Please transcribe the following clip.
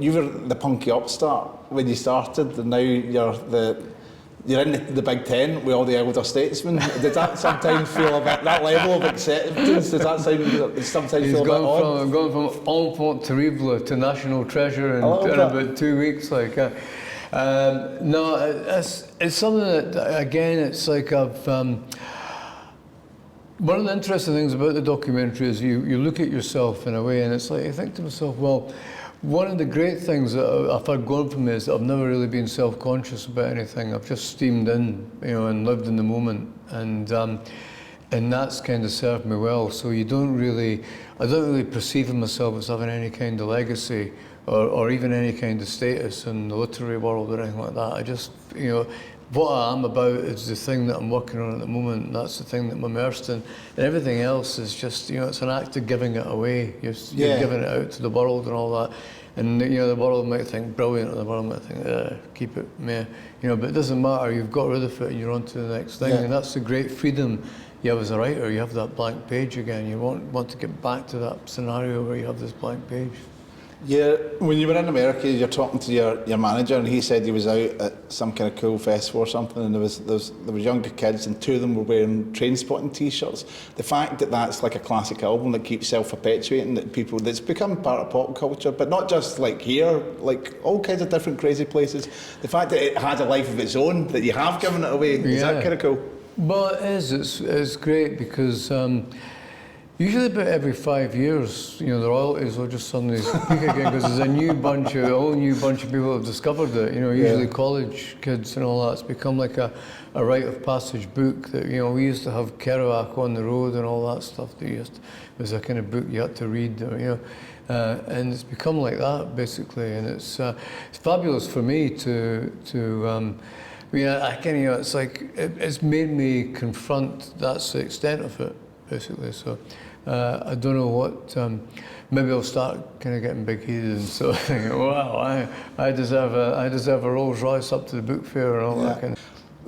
You were the punky upstart when you started, and now you're in the Big Ten with all the elder statesmen. Did that sometimes feel a bit, that level of acceptance, does that sometimes feel a bit odd? He's gone from enfant terrible to national treasure in about 2 weeks. No, it's something that, again, it's like one of the interesting things about the documentary is you look at yourself in a way, and it's like, I think to myself, well, one of the great things that I've had going for me is that I've never really been self-conscious about anything. I've just steamed in, and lived in the moment, and that's kind of served me well. So I don't really perceive myself as having any kind of legacy or even any kind of status in the literary world or anything like that. I just, what I am about is the thing that I'm working on at the moment, and that's the thing that I'm immersed in. And everything else is just, it's an act of giving it away. You're giving it out to the world and all that. And, the world might think brilliant, or the world might think, keep it, meh. But it doesn't matter. You've got rid of it and you're on to the next thing. Yeah. And that's the great freedom you have as a writer. You have that blank page again. You want to get back to that scenario where you have this blank page. Yeah, when you were in America, you're talking to your manager, and he said he was out at some kind of cool festival or something, and there was younger kids, and 2 of them were wearing Trainspotting t-shirts. The fact that that's like a classic album that keeps self-perpetuating, that's become part of pop culture, but not just like here, like all kinds of different crazy places. The fact that it has a life of its own, that you have given it away, is that kind of cool? Well, it is. It's great because usually about every 5 years, the royalties will just suddenly peak again because there's a whole new bunch of people have discovered it. Usually college kids and all that. It's become like a rite of passage book that, we used to have Kerouac on the road and all that stuff. It was a kind of book you had to read, and it's become like that basically. And it's fabulous for me to it's like it's made me confront that's the extent of it basically. So. I don't know what, maybe I'll start kind of getting big-headed and sort of thinking, wow, I deserve a Rolls Royce up to the book fair and all that kind of.